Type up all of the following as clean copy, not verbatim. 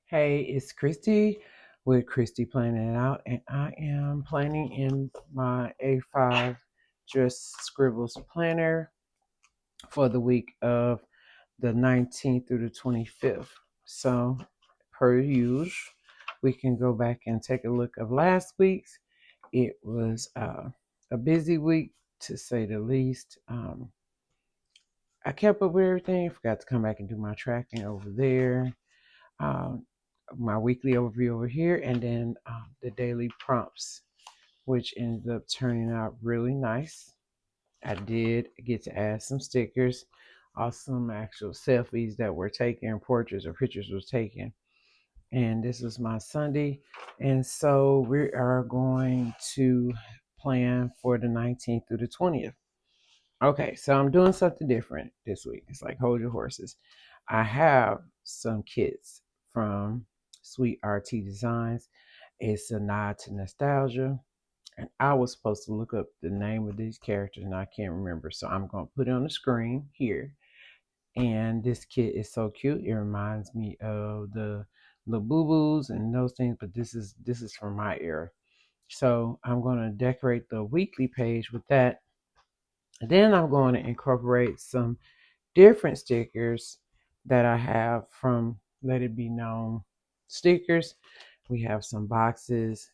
Hey, it's Christy with Christy Planning It Out, and I am planning in my A5 Just Scribbles planner for the week of the 19th through the 25th. So, per usual, we can go back and take a look of last week's. It was a busy week to say the least. I kept up with everything. Forgot to come back and do my tracking over there. um, my weekly overview over here, and then the daily prompts, which ended up turning out really nice. I did get to add some stickers, some actual selfies that were taken, portraits or pictures was taken. And this was my Sunday. And so we are going to plan for the 19th through the 20th. Okay, so I'm doing something different this week. It's like hold your horses. I have some kits from Sweet RT Designs. It's a nod to nostalgia. And I was supposed to look up the name of these characters and I can't remember. So I'm going to put it on the screen here. And this kit is so cute. It reminds me of the boo boos and those things, but this is from my era. So I'm going to decorate the weekly page with that. And then I'm going to incorporate some different stickers that I have from Let It Be Known stickers. We have some boxes.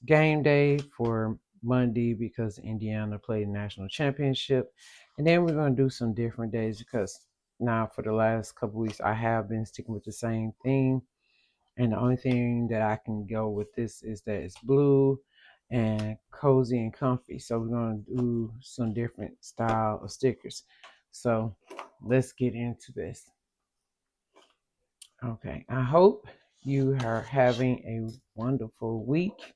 Game day for Monday because Indiana played national championship. And then we're going to do some different days because now for the last couple weeks I have been sticking with the same theme. And the only thing that I can go with this is that it's blue and cozy and comfy. So we're going to do some different style of stickers. So let's get into this. Okay, I hope you are having a wonderful week.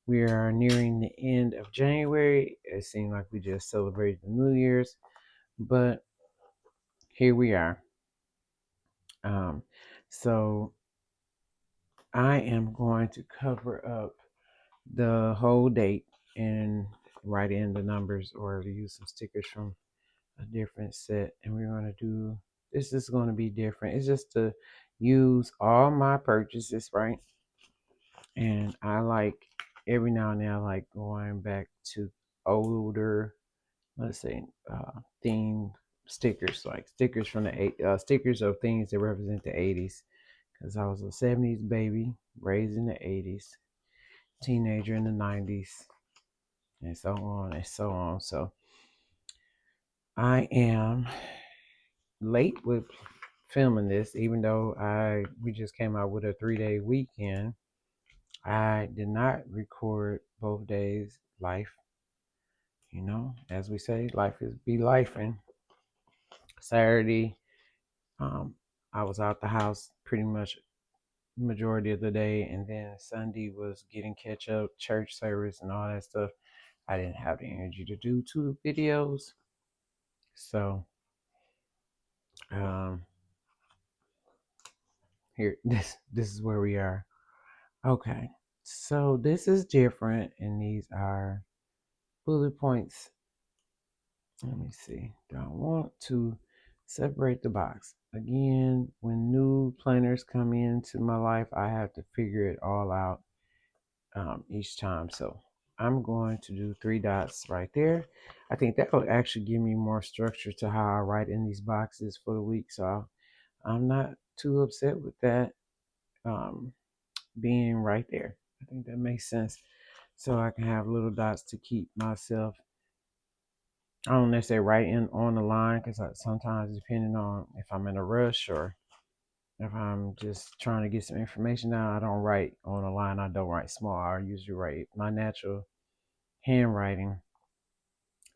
We are nearing the end of January. It seems like we just celebrated the New Year's, but here we are. Um, so I am going to cover up the whole date and write in the numbers or use some stickers from a different set. And we're going to do this is going to be different. It's just to use all my purchases, right? And I like every now and then I like going back to older, let's say, theme stickers, like stickers from the stickers of things that represent the 80s. Because I was a 70s baby, raised in the 80s, teenager in the 90s, and so on and so on. So I am late with filming this, even though we just came out with a 3-day weekend. I did not record both days. Life, as we say, life is be life. And Saturday, um, I was out the house pretty much majority of the day, and then Sunday was getting catch up, church service, and all that stuff. I didn't have the energy to do 2 videos, so um, here this is where we are. Okay, so this is different, and these are bullet points. Let me see. Do I want to separate the box? Again, when new planners come into my life, I have to figure it all out each time. So I'm going to do 3 dots right there. I think that will actually give me more structure to how I write in these boxes for the week. So I'm not too upset with that um, being right there. I think that makes sense. So I can have little dots to keep myself. I don't necessarily write in on the line because sometimes, depending on if I'm in a rush or if I'm just trying to get some information down, I don't write on the line. I don't write small. I usually write my natural handwriting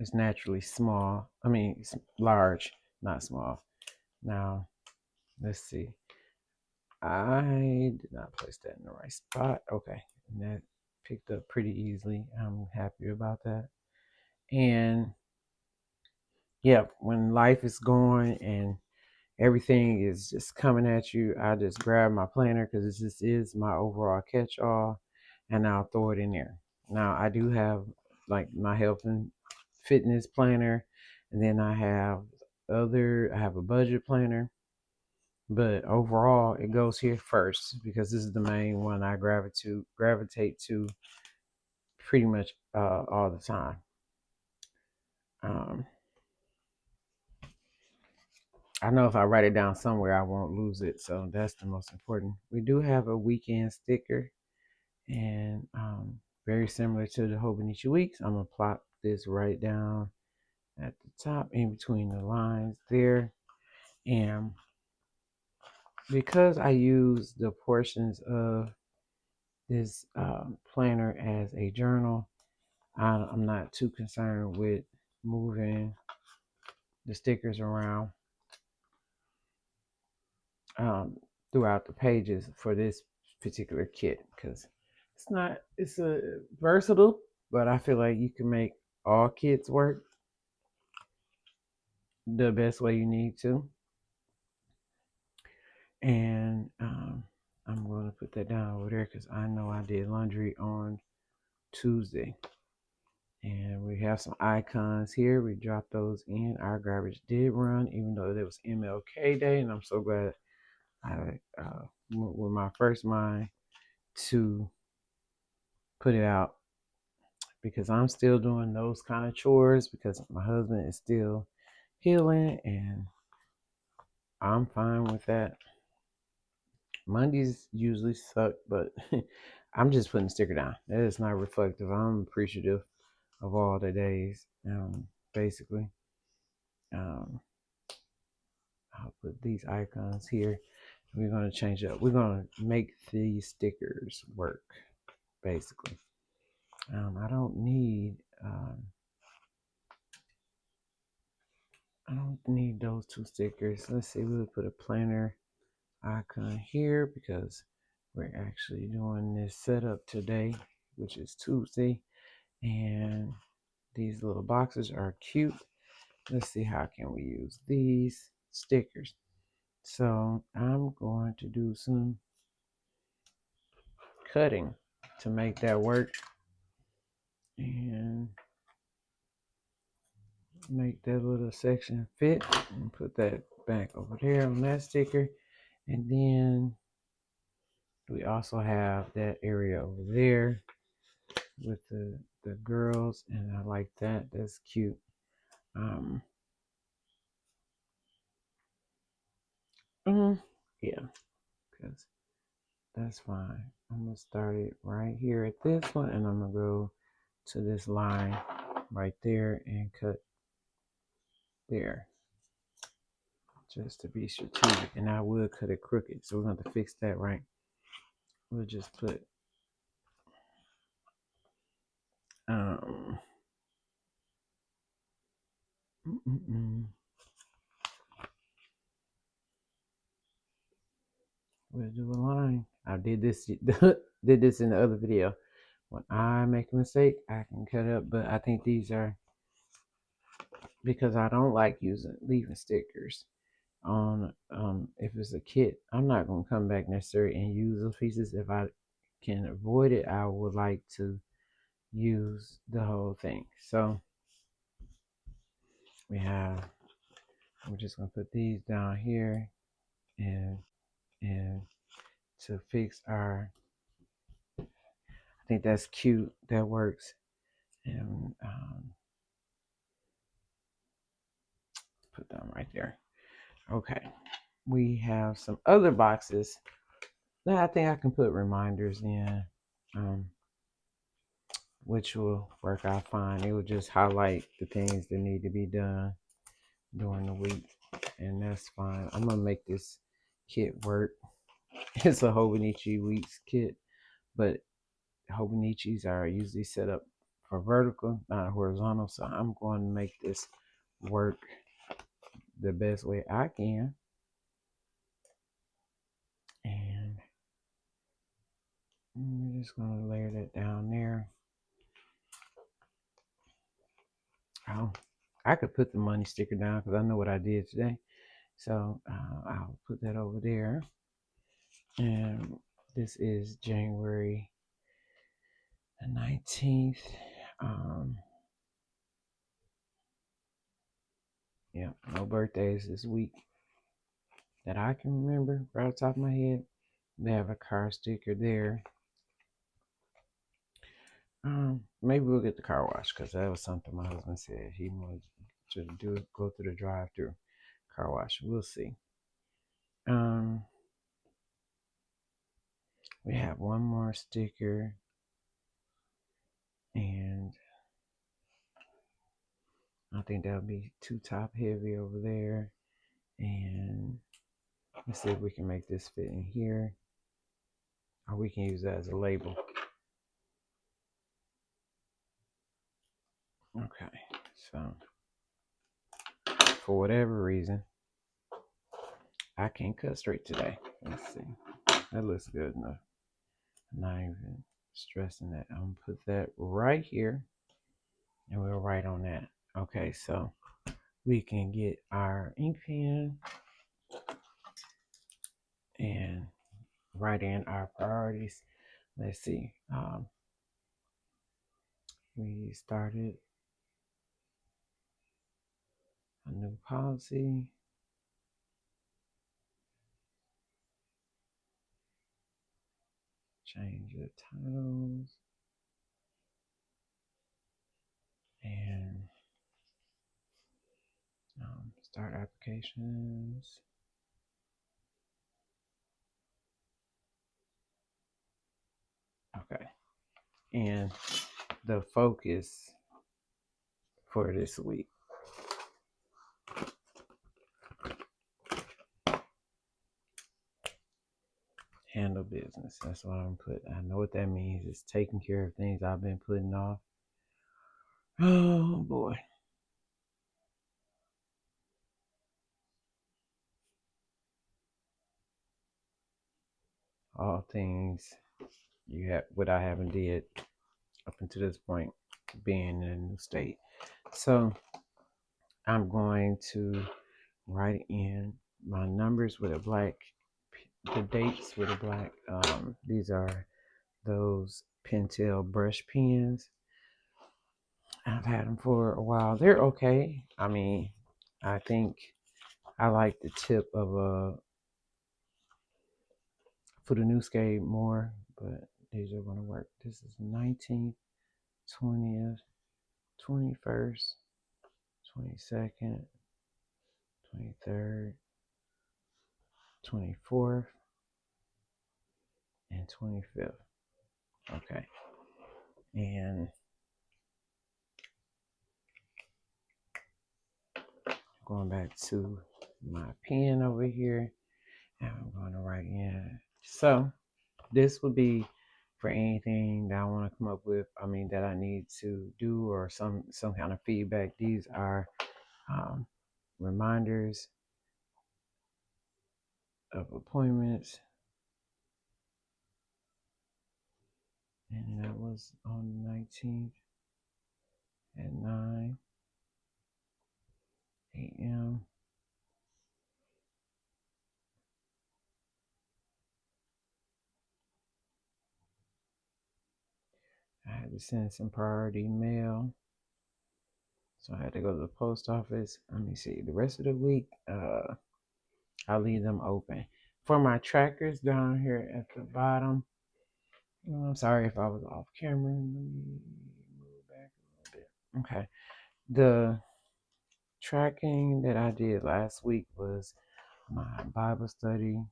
is naturally small. I mean, it's large, not small. Now, let's see. I did not place that in the right spot. Okay, and that picked up pretty easily. I'm happy about that. And yeah, when life is going and everything is just coming at you, I just grab my planner because this is my overall catch-all, and I'll throw it in there. Now, I do have like my health and fitness planner, and then I have a budget planner, But overall, it goes here first because this is the main one I gravitate to pretty much all the time. Um, I know if I write it down somewhere, I won't lose it. So that's the most important. We do have a weekend sticker, and very similar to the Hobonichi Weeks. I'm going to plop this right down at the top in between the lines there. And because I use the portions of this planner as a journal, I'm not too concerned with moving the stickers around um, throughout the pages for this particular kit because it's a versatile, but I feel like you can make all kits work the best way you need to. And I'm going to put that down over there because I know I did laundry on Tuesday. And we have some icons here. We dropped those in. Our garbage did run, even though it was MLK Day, and I'm so glad I went with my first mind to put it out because I'm still doing those kind of chores because my husband is still healing, and I'm fine with that. Mondays usually suck, but I'm just putting the sticker down. That is not reflective. I'm appreciative of all the days, basically. Um, I'll put these icons here. We're going to change up. We're going to make these stickers work, basically. I don't need those two stickers. Let's see, we'll put a planner icon here because we're actually doing this setup today, which is Tuesday. And these little boxes are cute. Let's see, how can we use these stickers? So I'm going to do some cutting to make that work and make that little section fit and put that back over there on that sticker. And then we also have that area over there with the girls, and I like that. That's cute. Yeah, because that's fine. I'm gonna start it right here at this one, and I'm gonna go to this line right there and cut there, just to be strategic. And I would cut it crooked, so we're gonna have to fix that, right? We'll just put um we'll do a line. I did this did this in the other video. When I make a mistake, I can cut up, but I think these are because I don't like leaving stickers on if it's a kit. I'm not gonna come back necessarily and use those pieces. If I can avoid it, I would like to use the whole thing. So we're just gonna put these down here and to fix our, I think that's cute, that works. And put them right there. Okay, we have some other boxes that I think I can put reminders in, which will work out fine. It will just highlight the things that need to be done during the week, and that's fine. I'm gonna make this kit work. It's a Hobonichi Weeks kit, but Hobonichis are usually set up for vertical, not horizontal, so I'm going to make this work the best way I can. And we're just going to layer that down there. Oh, I could put the money sticker down because I know what I did today. So I'll put that over there. And this is January the 19th. Yeah, no birthdays this week. that I can remember right off the top of my head. They have a car sticker there. Maybe we'll get the car wash because that was something my husband said he wanted to do. Go through the drive-through car wash. We'll see. Um, we have one more sticker, and I think that'll be too top heavy over there. And let's see if we can make this fit in here, or we can use that as a label. Okay, so for whatever reason, I can't cut straight today. Let's see. That looks good enough. I'm not even stressing that. I'm gonna put that right here, and we'll write on that. Okay, so we can get our ink pen and write in our priorities. Let's see. We started a new policy. Change the titles and start applications. Okay, and the focus for this week. Handle business. That's what I'm putting. I know what that means. It's taking care of things I've been putting off. Oh boy. All things you have what I haven't did up until this point, being in a new state. So I'm going to write in my numbers with a black, the dates with a black. These are those Pentel brush pens. I've had them for a while. They're okay. I mean, I think I like the tip of a for the new skate more, but these are going to work. This is 19th, 20th, 21st, 22nd, 23rd, 24th, and 25th. Okay. And going back to my pen over here, and I'm going to write in. So this would be for anything that I want to come up with. I mean, that I need to do or some kind of feedback. These are reminders of appointments, and that was on the 19th at 9 a.m. I had to send some priority mail, so I had to go to the post office. Let me see. The rest of the week, I'll leave them open. For my trackers down here at the bottom, I'm sorry if I was off camera. Let me move back a little bit. Okay. The tracking that I did last week was my Bible study,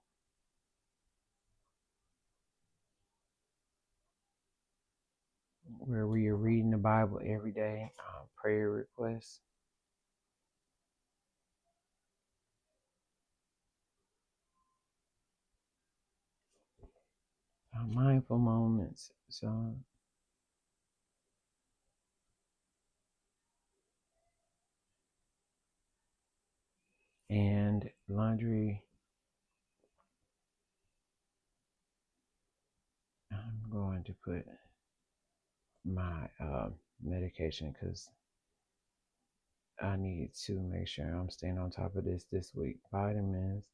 where we are reading the Bible every day, prayer requests, mindful moments. So, and laundry. I'm going to put my medication because I need to make sure I'm staying on top of this week. Vitamins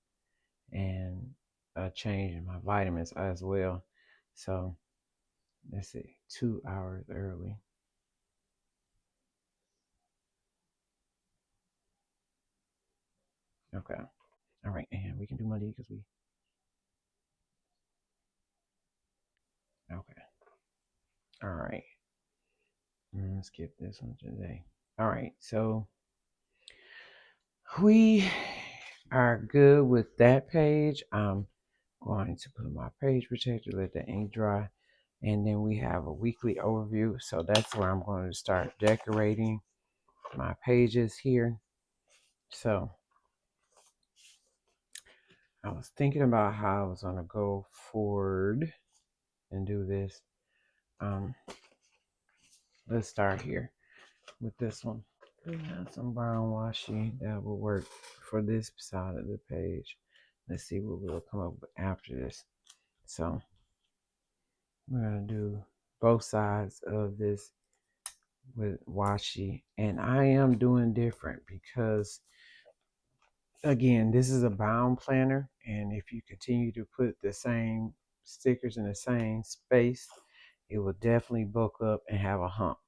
and a change in my vitamins as well. So let's see, 2 hours early. Okay. All right, and we can do Monday because we okay. All right, let's skip this one today. All right, so we are good with that page. I'm going to put my page protector, let the ink dry, and then we have a weekly overview. So that's where I'm going to start decorating my pages here. So I was thinking about how I was going to go forward and do this. Let's start here with this one. We have some brown washi that will work for this side of the page. Let's see what we'll come up with after this. So we're gonna do both sides of this with washi, and I am doing different because again, this is a bound planner, and if you continue to put the same stickers in the same space, it will definitely bulk up and have a hump.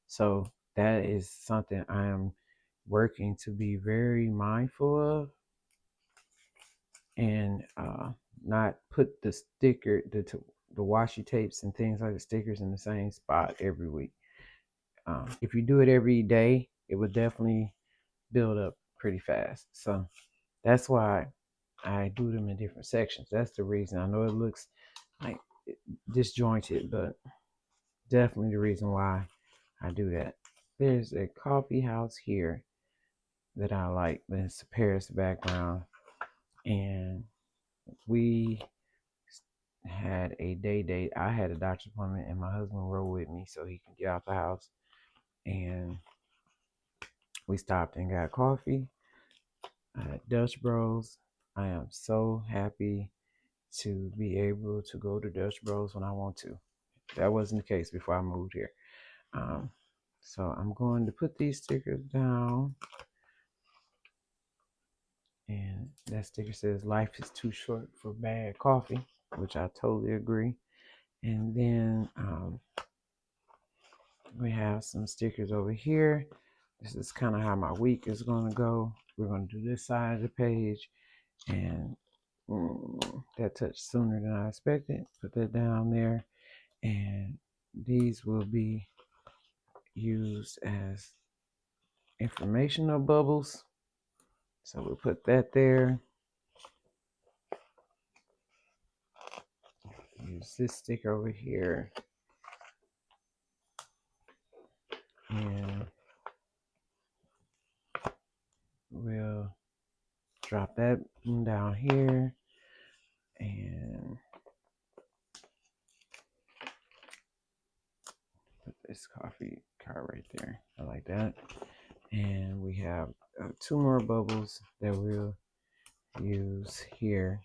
So that is something I am working to be very mindful of, and not put the sticker, the washi tapes and things like the stickers in the same spot every week. If you do it every day, it would definitely build up pretty fast. So that's why I do them in different sections. That's the reason. I know it looks like disjointed, but definitely the reason why I do that. There's a coffee house here that I like. It's a Paris background, and we had a day date. I had a doctor's appointment, and my husband rode with me so he can get out the house. And we stopped and got coffee at Dutch Bros. I am so happy to be able to go to Dutch Bros when I want to. That wasn't the case before I moved here. So I'm going to put these stickers down. And that sticker says life is too short for bad coffee, which I totally agree. And then we have some stickers over here. This is kind of how my week is going to go. We're going to do this side of the page, and that touched sooner than I expected. Put that down there, and these will be used as informational bubbles. So we'll put that there. Use this sticker over here, and we'll drop that one down here, and put this coffee card right there. I like that. And we have 2 more bubbles that we'll use here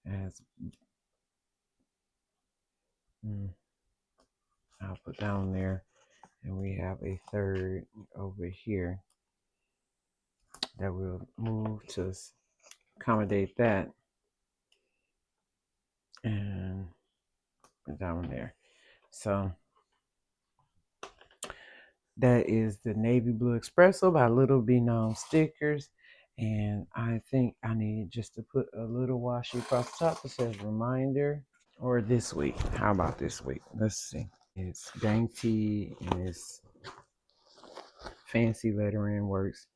as I'll put down there, and we have a third over here that we'll move to accommodate that, and put down there. So that is the Navy Blue Espresso by Little Be Known Stickers. And I think I need just to put a little washi across the top that says reminder. Or this week. How about this week? Let's see. It's dainty and it's fancy lettering works.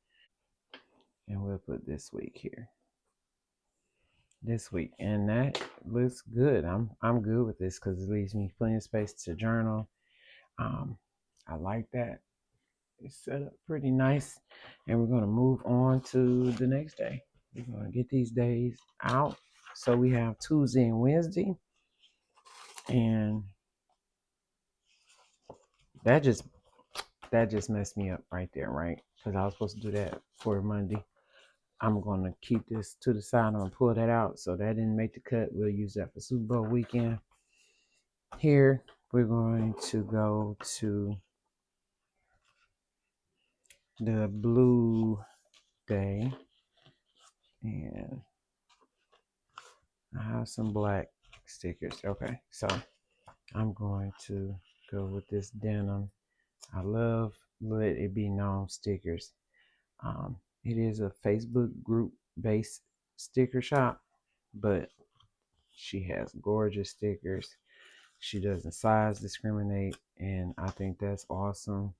And we'll put this week here. This week. And that looks good. I'm good with this because it leaves me plenty of space to journal. I like that. It's set up pretty nice, and we're going to move on to the next day. We're going to get these days out. So we have Tuesday and Wednesday, and that just messed me up right there, right? Because I was supposed to do that for Monday. I'm going to keep this to the side. I'm going to pull that out, so that didn't make the cut. We'll use that for Super Bowl weekend. Here we're going to go to the blue day, and I have some black stickers. Okay, so I'm going to go with this denim. I love Let It Be Known stickers. It is a Facebook group based sticker shop, but she has gorgeous stickers. She doesn't size discriminate, and I think that's awesome.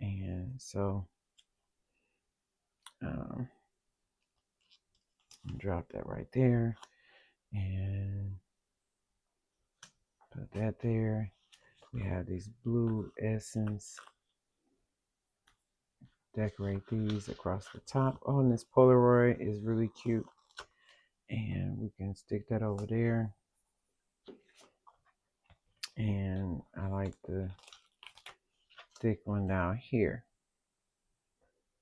And so, um, drop that right there and put that there. We have these blue essence. Decorate these across the top. Oh, and this Polaroid is really cute. And we can stick that over there. And I like the thick one down here.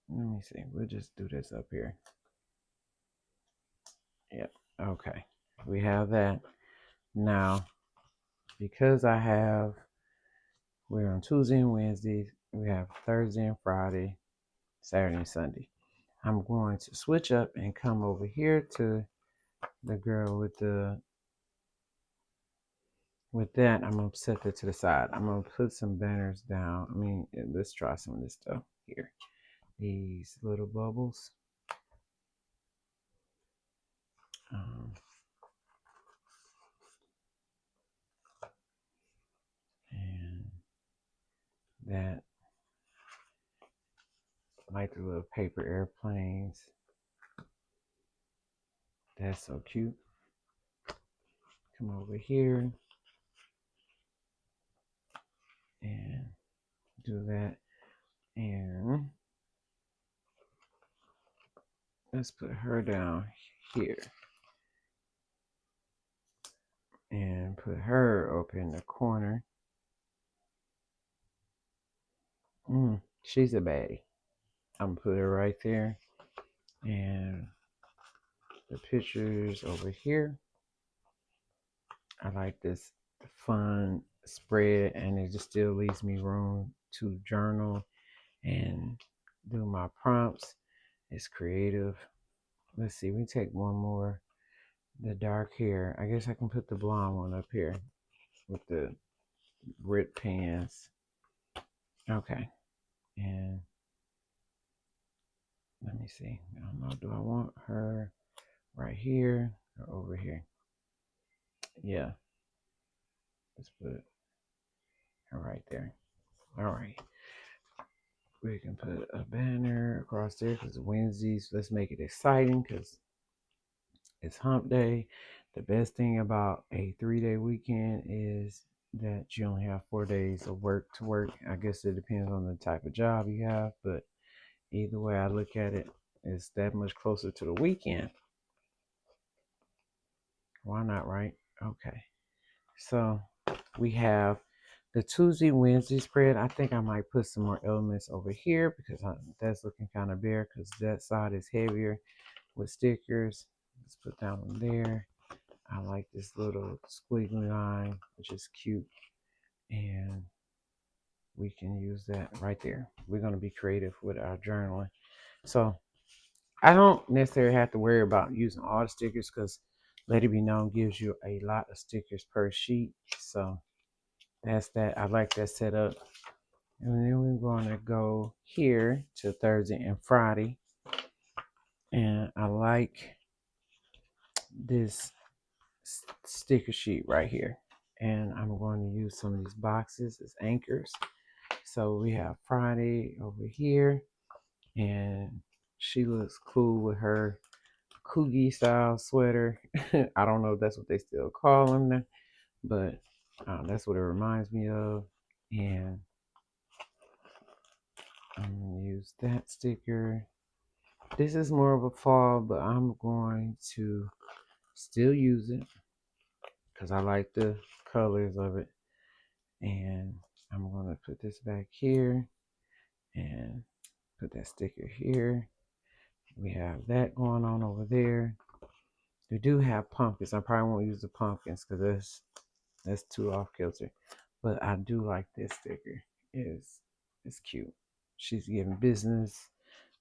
Let me see. We'll just do this up here. Yep. Okay. We have that. Now, because we're on Tuesday and Wednesday, we have Thursday and Friday, Saturday and Sunday. I'm going to switch up and come over here to the girl with that. I'm going to set that to the side. I'm going to put some banners down. Let's try some of this stuff here. These little bubbles. And that, like the little paper airplanes. That's so cute. Come over here and do that. And let's put her down here. And put her up in the corner. She's a baddie. I'm gonna put her right there. And the pictures over here. I like this fun spread, and it just still leaves me room to journal and do my prompts. It's creative. Let's see, we take one more. The dark hair. I guess I can put the blonde one up here with the red pants. Okay. And let me see. I don't know. Do I want her right here or over here? Yeah. Let's put her right there. All right. We can put a banner across there because Wednesdays. Let's make it exciting because it's hump day. The best thing about a 3-day weekend is that you only have 4 days of work to work. I guess it depends on the type of job you have, but either way I look at it, it's that much closer to the weekend. Why not, right? Okay. So we have the Tuesday, Wednesday spread. I think I might put some more elements over here because that's looking kind of bare because that side is heavier with stickers. Let's put that one there. I like this little squiggly line, which is cute. And we can use that right there. We're going to be creative with our journaling. So I don't necessarily have to worry about using all the stickers because Let It Be Known gives you a lot of stickers per sheet. So that's that. I like that setup. And then we're going to go here to Thursday and Friday. And I like this sticker sheet right here. And I'm going to use some of these boxes as anchors. So we have Friday over here. And she looks cool with her Coogie style sweater. I don't know if that's what they still call them, but that's what it reminds me of. And I'm going to use that sticker. This is more of a fall, but I'm going to still use it because I like the colors of it. And I'm going to put this back here and put that sticker here. We have that going on over there. We do have pumpkins. I probably won't use the pumpkins because that's too off kilter. But I do like this sticker. It's cute. She's giving business,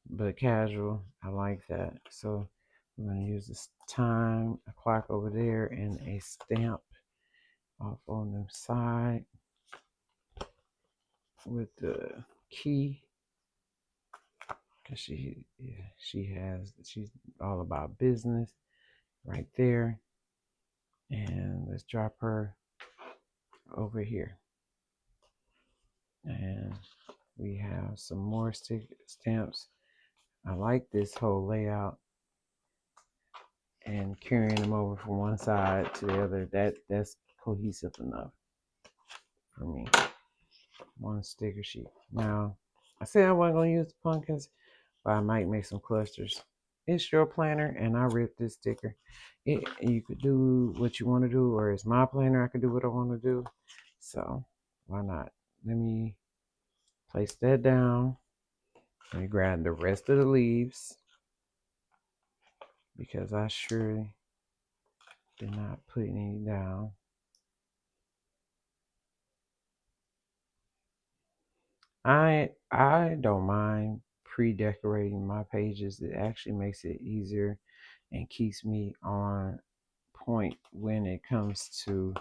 but casual. I like that. So I'm gonna use this time, a clock over there, and a stamp off on the side with the key, because she's all about business right there. And let's drop her over here. And we have some more stamps. I like this whole layout and carrying them over from one side to the other. That's cohesive enough for me. One sticker sheet. Now, I said I wasn't gonna use the pumpkins, but I might make some clusters. It's your planner, and I ripped this sticker. You could do what you want to do, or it's my planner. I can do what I want to do. So why not? Let me place that down. Let me grab the rest of the leaves, because I sure did not put any down. I don't mind pre-decorating my pages. It actually makes it easier and keeps me on point when it comes to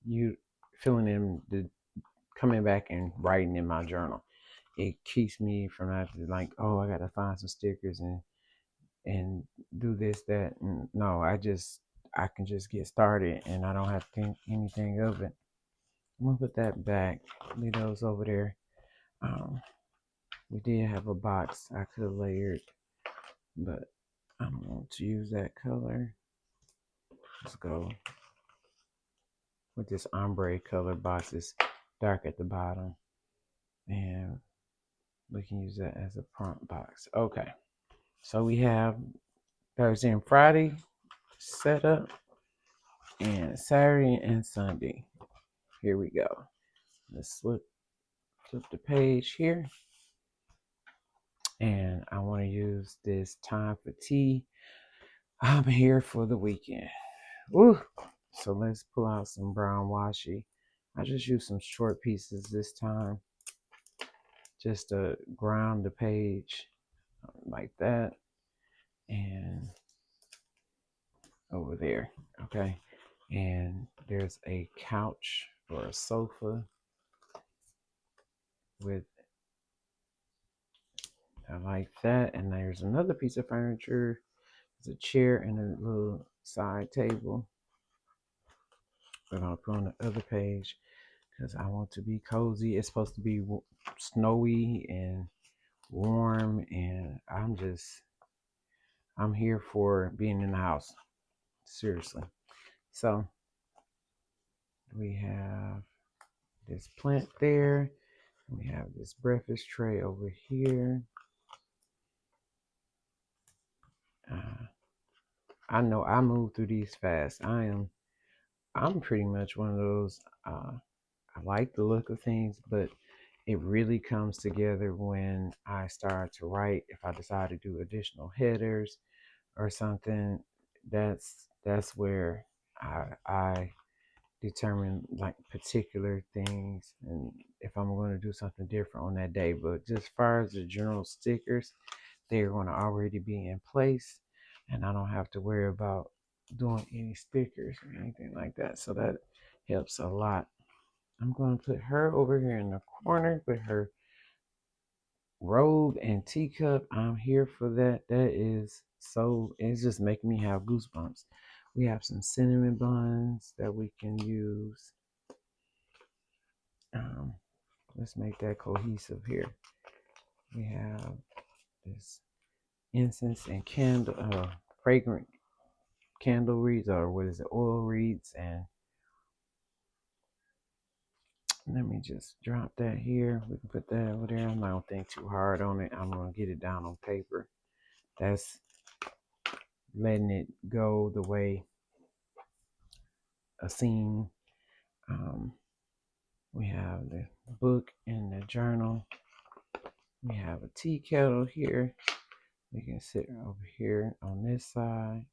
you filling in the coming back and writing in my journal. It keeps me from having to, like, oh, I gotta find some stickers and do this, that, and no, I can just get started and I don't have to think anything of it. I'm gonna put that back, leave those over there. We did have a box I could have layered, but I don't want to use that color. Let's go with this ombre color box. It's dark at the bottom, and we can use that as a prompt box. Okay, so we have Thursday and Friday set up, and Saturday and Sunday. Here we go. Let's flip the page here, and I want to use this time for tea. I'm here for the weekend. Woo! So let's pull out some brown washi. I just used some short pieces this time, just to ground the page like that, and over there. Okay, and there's a couch or a sofa with, I like that. And there's another piece of furniture. There's a chair and a little side table that I'll put on the other page because I want to be cozy. It's supposed to be snowy and warm, and I'm here for being in the house. Seriously. So we have this plant there. We have this breakfast tray over here. I know I move through these fast. I'm pretty much one of those. I like the look of things, but it really comes together when I start to write. If I decide to do additional headers or something, that's where I determine like particular things and if I'm going to do something different on that day. But just as far as the general stickers, they're going to already be in place, and I don't have to worry about doing any stickers or anything like that. So that helps a lot. I'm going to put her over here in the corner with her robe and teacup. I'm here for that. That is so, it's just making me have goosebumps. We have some cinnamon buns that we can use. Let's make that cohesive here. We have this incense and candle, fragrant candle reeds, or what is it, oil reeds. And let me just drop that here. We can put that over there. I'm not gonna think too hard on it. I'm gonna get it down on paper. That's letting it go the way a scene. We have the book and the journal. We have a tea kettle here. We can sit over here on this side.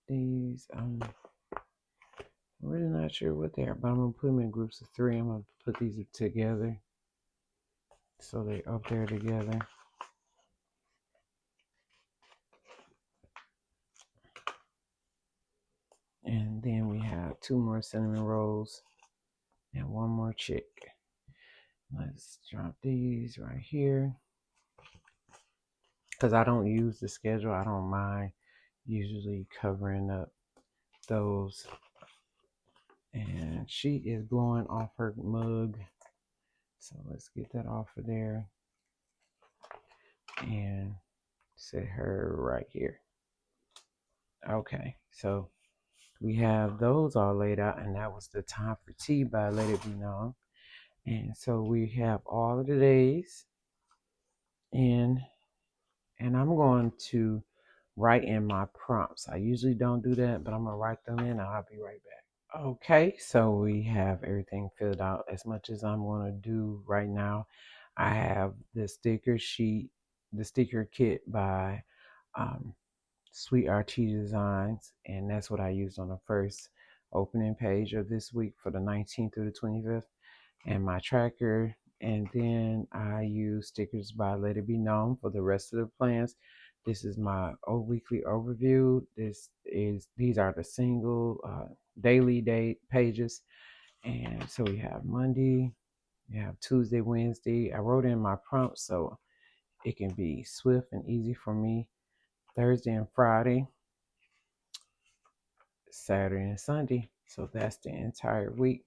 These, I'm really not sure what they are, but I'm gonna put them in groups of 3. I'm gonna put these together so they're up there together. And then we have 2 more cinnamon rolls and 1 more chick. Let's drop these right here. Because I don't use the schedule, I don't mind usually covering up those. And she is blowing off her mug. So let's get that off of there and set her right here. Okay, so we have those all laid out, and that was the time for tea by Let It Be Known. And so we have all of the days in, and I'm going to write in my prompts. I usually don't do that, but I'm gonna write them in and I'll be right back. Okay, so we have everything filled out as much as I'm gonna do right now. I have the sticker sheet, the sticker kit by Sweet RT Designs, and that's what I used on the first opening page of this week for the 19th through the 25th, and my tracker. And then I use stickers by Let It Be Known for the rest of the plans. This is my weekly overview. These are the single daily date pages. And so we have Monday, we have Tuesday, Wednesday. I wrote in my prompts so it can be swift and easy for me. Thursday and Friday, Saturday and Sunday. So that's the entire week.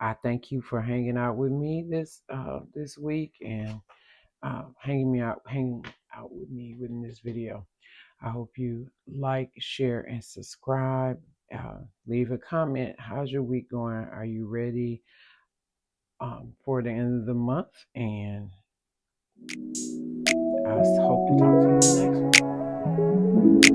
I thank you for hanging out with me this week and hanging out with me within this video. I hope you like, share, and subscribe. Leave a comment. How's your week going? Are you ready for the end of the month? And I hope to talk to you in the next one.